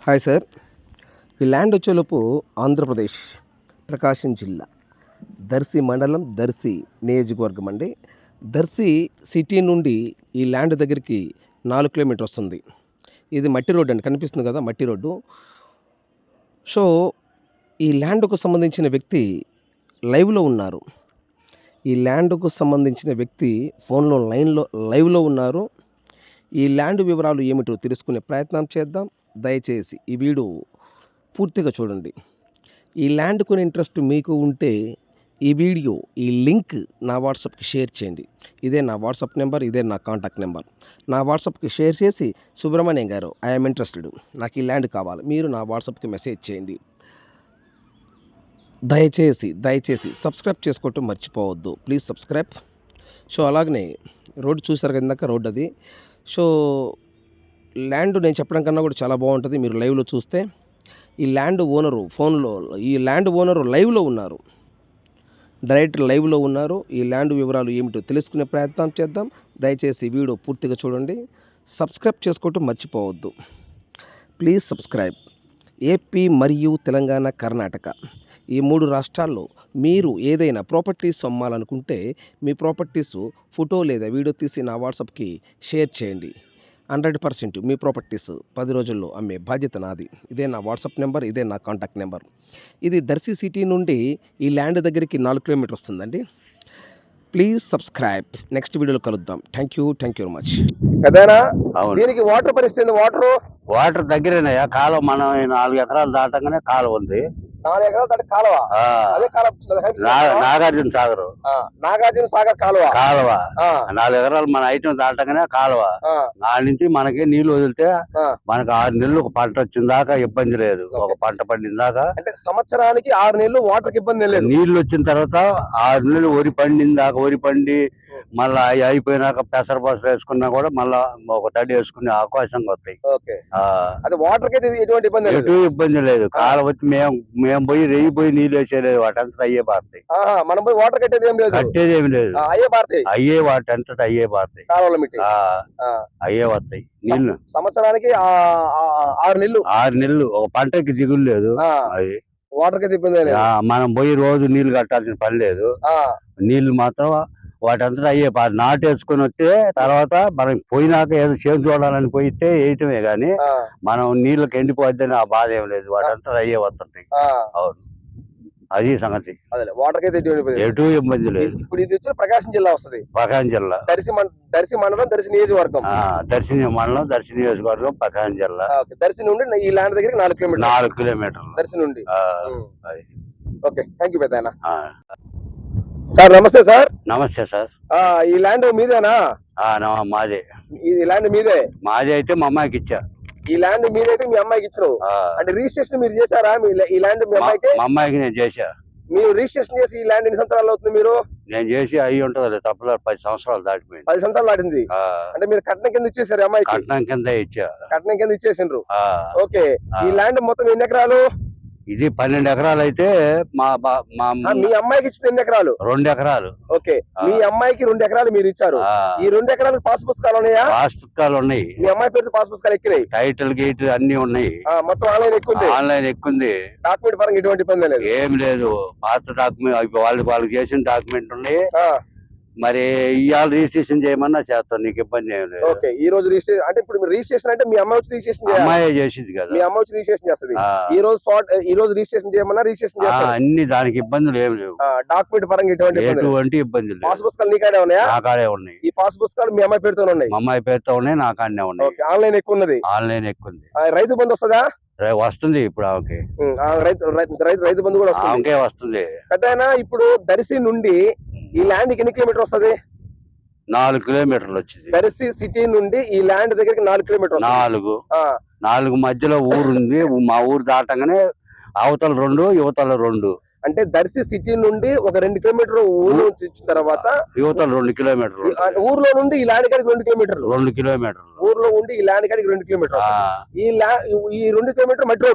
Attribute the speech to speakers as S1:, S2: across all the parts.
S1: Hi sir. ఈ land వచ్చేలోపు ఆంధ్రప్రదేశ్, ప్రకాశం జిల్లా, దర్శి మండలం, దర్శి నియోజకవర్గం అండి. దర్శి సిటీ నుండి ఈ ల్యాండ్ దగ్గరికి 4 కిలోమీటర్ వస్తుంది. ఇది మట్టి రోడ్ అండి, కనిపిస్తుంది కదా మట్టి రోడ్డు. సో ఈ ల్యాండ్కు సంబంధించిన వ్యక్తి లైవ్లో ఉన్నారు. ఈ ల్యాండ్కు సంబంధించిన వ్యక్తి ఫోన్లో లైవ్లో ఉన్నారు. ఈ ల్యాండ్ వివరాలు ఏమిటో తెలుసుకునే ప్రయత్నం చేద్దాం. దయచేసి ఈ వీడియో పూర్తిగా చూడండి. ఈ ల్యాండ్ కొని ఇంట్రెస్ట్ మీకు ఉంటే ఈ వీడియో, ఈ లింక్ నా వాట్సాప్కి షేర్ చేయండి. ఇదే నా వాట్సాప్ నెంబర్, ఇదే నా కాంటాక్ట్ నెంబర్. నా వాట్సాప్కి షేర్ చేసి, సుబ్రహ్మణ్యం గారు ఐఎమ్ ఇంట్రెస్టెడ్, నాకు ఈ ల్యాండ్ కావాలి, మీరు నా వాట్సాప్కి మెసేజ్ చేయండి. దయచేసి సబ్స్క్రైబ్ చేసుకోవటం మర్చిపోవద్దు. Please subscribe. సో అలాగనే రోడ్డు చూసారు కదా, ఇందాక రోడ్డు అది. సో ల్యాండ్ నేను చెప్పడం కన్నా కూడా చాలా బాగుంటుంది, మీరు లైవ్లో చూస్తే. ఈ ల్యాండ్ ఓనరు లైవ్లో ఉన్నారు, డైరెక్ట్ లైవ్లో ఉన్నారు. ఈ ల్యాండ్ వివరాలు ఏమిటో తెలుసుకునే ప్రయత్నం చేద్దాం. దయచేసి వీడియో పూర్తిగా చూడండి. సబ్స్క్రైబ్ చేసుకోవటం మర్చిపోవద్దు. Please subscribe. ఏపీ మరియు తెలంగాణ, కర్ణాటక ఈ 3 రాష్ట్రాల్లో మీరు ఏదైనా ప్రాపర్టీస్ అమ్మాలనుకుంటే మీ ప్రాపర్టీస్ ఫోటో లేదా వీడియో తీసి నా వాట్సాప్కి షేర్ చేయండి. 100% మీ ప్రాపర్టీస్ 10 రోజుల్లో అమ్మే బాధ్యత నాది. ఇదే నా వాట్సాప్ నెంబర్, ఇదే నా కాంటాక్ట్ నెంబర్. ఇది దర్శి సిటీ నుండి ఈ ల్యాండ్ దగ్గరికి 4 కిలోమీటర్ వస్తుందండి. Please subscribe. నెక్స్ట్ వీడియోలో కలుద్దాం. Thank you very much.
S2: కదేనా
S3: అవును.
S2: దీనికి వాటర్ పరిస్థితి,
S3: వాటర్ దగ్గరేనయ్యా. కాలువ మనం 4 ఎకరాలు దాటంగానే కాలువ ఉంది.
S2: 4 ఎకరాలు దాటి కాలువ.
S3: ఆ,
S2: అదే కాలువ,
S3: నాగార్జున సాగర్
S2: నాగార్జున సాగర్ కాలువ.
S3: 4 ఎకరాలు మన ఐటమ్ దాటంగానే కాలువ. నా నుంచి మనకి నీళ్లు వదిలితే మనకి 6 నెలలు ఒక పంట వచ్చిన దాకా ఇబ్బంది లేదు. ఒక పంట పండిన దాకా,
S2: అంటే సంవత్సరానికి 6 నెలలు వాటర్ ఇబ్బంది లేదు.
S3: నీళ్లు వచ్చిన తర్వాత 6 నెలలు వరి పండిన దాకా, వరి పండి మళ్ళా అయిపోయినాక పెసరపసలు వేసుకున్నా కూడా మళ్ళా ఒక తడి వేసుకునే అవకాశం వస్తాయి.
S2: అది వాటర్ కి ఎటువంటి
S3: ఇబ్బంది లేదు. కాలం వచ్చి మేము పోయి రెయ్యిపోయి నీళ్ళు వేసేలేదు. వాటంతా అయ్యే పారుతాయి.
S2: మనం పోయి వాటర్ కట్టేది ఏం లేదు,
S3: కట్టేది ఏమి లేదు. అయ్యే వాటంతా అయ్యే పారుతాయి, అయ్యే వస్తాయి నీళ్లు.
S2: సంవత్సరానికి 6 నెలలు
S3: ఒక పంటకి దిగులు లేదు. అది
S2: వాటర్ కి ఇబ్బంది లేదు.
S3: మనం పోయి రోజు నీళ్లు కట్టాల్సిన పని లేదు. నీళ్లు మాత్రం వాటంతా అయ్యే నాటేసుకొని వస్తే తర్వాత మనం పోయినాక ఏదో చేను చూడాలని పోయితే వేయటమే గాని మనం నీళ్ళకి ఎండిపోద్దని ఆ బాధ ఏం లేదు. వాటంతా అయ్యే వస్తుంటాయి. అవును, అది సంగతి.
S2: వాటర్ కి
S3: ఎటు ఇబ్బంది లేదు.
S2: ఇప్పుడు ఇది వచ్చి ప్రకాశం జిల్లా వస్తుంది.
S3: ప్రకాశం జిల్లా,
S2: దర్శి మండలం, దర్శి నియోజకవర్గం.
S3: దర్శి మండలం, దర్శి నియోజకవర్గం, ప్రకాశం జిల్లా.
S2: దర్శి నుండి ఈ ల్యాండ్ దగ్గర 4
S3: కిలోమీటర్లు
S2: దర్శి నుండి. ఓకే, థ్యాంక్ యూ పెద్దాయన.
S3: సార్
S2: నమస్తే సార్.
S3: నమస్తే సార్.
S2: ఈ ల్యాండ్ మీదేనా?
S3: మాదే.
S2: ఈ ల్యాండ్ మీదే?
S3: మాదే అయితే మా అమ్మాయికి ఇచ్చా.
S2: ఈ ల్యాండ్ మీదైతే మీ అమ్మాయికి ఇచ్చినావు. అంటే రిజిస్ట్రేషన్ మీరు చేశారా ఈ ల్యాండ్? మీ అమ్మాయికి?
S3: మా అమ్మాయికి నేను చేశా.
S2: మీరు రిజిస్ట్రేషన్ చేసి ఈ ల్యాండ్ ఎన్ని సంవత్సరాలు అవుతుంది? మీరు
S3: నేను చేసి అయ్యి ఉంటుంది తప్పలేదు, 10 సంవత్సరాలు దాటిపోయింది.
S2: 10 సంవత్సరాలు దాటింది. అంటే మీరు కట్నం కింద ఇచ్చేసారు అమ్మాయి?
S3: కట్నం కింద ఇచ్చా.
S2: కట్నం కింద ఇచ్చేసిండ్రు. ఓకే, ఈ ల్యాండ్ మొత్తం ఎన్ని ఎకరాలు?
S3: ఇది 12 ఎకరాలు అయితే
S2: మీ అమ్మాయికి ఇచ్చింది ఎన్ని ఎకరాలు?
S3: 2 ఎకరాలు.
S2: ఓకే, మీ అమ్మాయికి 2 ఎకరాలు మీరు ఇచ్చారు. ఈ 2 ఎకరాలకు పాస్ పుస్తకాలు ఉన్నాయా?
S3: పాస్ పుస్తకాలు ఉన్నాయి.
S2: మీ అమ్మాయి పేరు పాస్ పుస్తకాలు ఎక్కినాయి?
S3: టైటిల్ గేట్ అన్ని ఉన్నాయి.
S2: మొత్తం ఆన్లైన్ ఎక్కుంది. డాక్యుమెంట్ పరంగా ఎటువంటి ఇబ్బంది లేదు?
S3: ఏం లేదు. పాత డాక్యుమెంట్ వాళ్ళకి చేసిన డాక్యుమెంట్ ఉన్నాయి. మరి ఇవాళ రిజిస్ట్రేషన్ చేయమన్నా చేస్తాను, నీకు ఇబ్బంది ఏం లేదు.
S2: ఓకే, ఈ రోజు రిజిస్ట్రేషన్ అంటే ఇప్పుడు రిజిస్ట్రేషన్ అంటే మీ అమ్మాయి వచ్చి రిజిస్ట్రేషన్
S3: అమ్మాయి చేసింది కదా.
S2: మీ అమ్మాయి వచ్చి రిజిస్ట్రేషన్ చేస్తుంది. ఈ రోజు రిజిస్ట్రేషన్ చేయమన్నా రిజిస్ట్రేషన్ చేస్తాను.
S3: అన్ని దానికి ఇబ్బందులు ఏం లేవు.
S2: డాక్యుమెంట్ పరంగా
S3: ఎటువంటి ఇబ్బంది లేదు.
S2: పాస్ పుస్తకాలు నీ కాడే ఉన్నాయా?
S3: నా కాడే ఉన్నాయి.
S2: ఈ పాస్ పుస్తకాలు మీ అమ్మాయి పేరుతో ఉన్నాయి?
S3: మా అమ్మాయి పేరుతో ఉన్నాయి, నా కాడనే ఉన్నాయి.
S2: ఆన్లైన్ ఎక్కువ ఉన్నది.
S3: ఆన్లైన్ ఎక్కువ ఉంది.
S2: రైతు బంధు వస్తుందా?
S3: వస్తుంది ఇప్పుడు ఆమెకి.
S2: రైతు బంధు కూడా
S3: ఆమెకే వస్తుంది.
S2: పెద్దయినా ఇప్పుడు దర్శి నుండి ఈ ల్యాండ్ ఎన్ని కిలోమీటర్ వస్తుంది?
S3: 4 కిలోమీటర్లు వచ్చింది.
S2: దర్శి సిటీ నుండి ఈ ల్యాండ్ దగ్గరికి 4 కిలోమీటర్.
S3: 4 మధ్యలో ఊరుంది. మా ఊరు దాటంగానే అవతల 2, యువతల 2.
S2: అంటే దర్శి సిటీ నుండి ఒక 2 కిలోమీటర్ ఊరు నుంచి ఇచ్చిన తర్వాత
S3: యువతల 2 కిలోమీటర్లు.
S2: ఊర్లో నుండి ఈ ల్యాండ్ కాడికి 2 కిలోమీటర్లు.
S3: 2 కిలోమీటర్లు.
S2: ఊర్లో ఉండి ఈ ల్యాండ్ కాడికి 2 కిలోమీటర్లు. ఈ 2 కిలోమీటర్ మట్టి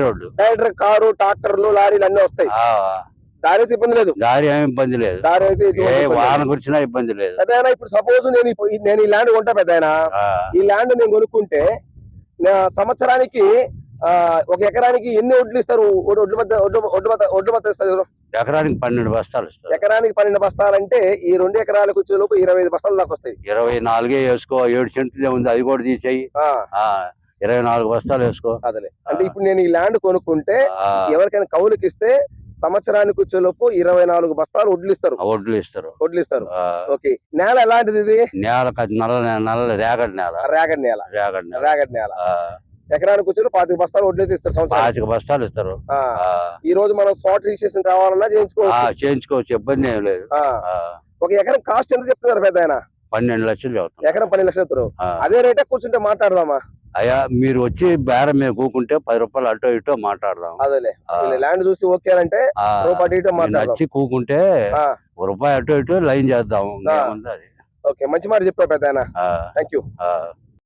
S2: రోడ్డు. డైరెక్టర్ కారు, ట్రాక్టర్లు, లారీలు అన్ని వస్తాయి. దారి అయితే ఇబ్బంది లేదు.
S3: దారి ఏమి ఇబ్బంది లేదు.
S2: దారి అయితే
S3: వాహనం గురించినా ఇబ్బంది లేదు.
S2: పెద్దయినా ఇప్పుడు సపోజ్ నేను ఈ ల్యాండ్ కొంటా పెద్దయినా, ఈ ల్యాండ్ నేను కొనుక్కుంటే సంవత్సరానికి ఒక ఎకరానికి ఎన్ని ఒడ్లు ఇస్తారు? ఒడ్లు మధ్య ఇస్తారు.
S3: ఎకరానికి 12 బస్తాలు ఇస్తారు.
S2: ఎకరానికి 12 బస్తాలంటే ఈ 2 ఎకరాలకు వచ్చేలోపు 25 బస్తాల దాకా వస్తాయి.
S3: 24 వేసుకో, 7 సెంట్లు ఉంది, అది కూడా తీసేయి. 24 బస్తాలు వేసుకో.
S2: అదే అంటే ఇప్పుడు నేను ఈ ల్యాండ్ కొనుక్కుంటే ఎవరికైనా కౌలుకి ఇస్తే సంవత్సరానికి వచ్చేలోపు 24 బస్తాలు వడ్లు ఇస్తారు. వడ్లు ఇస్తారు. ఓకే. నేల ఎలాంటిది ఇది?
S3: నేల నల్ల రేగడి నేల.
S2: రేగడి నేల. ఎకరానికి వచ్చి 25 బస్తాలు వడ్లు ఇస్తారు.
S3: 25 బస్తాలు ఇస్తారు.
S2: ఈ రోజు మనం స్పాట్ రిజిస్ట్రేషన్ కావాలన్నా
S3: చేయించుకోవచ్చు, ఇబ్బంది ఏం లేదు.
S2: ఒక ఎకరం కాస్ట్ ఎంత చెప్తున్నారు పెద్ద ఆయన?
S3: 12 లక్షలు చెప్తారు.
S2: ఎకరం 12 లక్షలు చెప్తారు. అదే రేటే కూర్చుంటే మాట్లాడదామా?
S3: అయ్యా మీరు వచ్చి బేరం మీద కూకుంటే 10 రూపాయలు అటో ఇటో మాట్లాడదాం.
S2: అదేలే ల్యాండ్ చూసి ఓకే అంటే రూపాయి ఇటో మాట్లాడదాం.
S3: వచ్చి కూకుంటే రూపాయి అటో ఇటో లైన్ చేద్దాం.
S2: ఓకే, మంచి మాట చెప్పారు పెద్ద ఆయన. Thank you.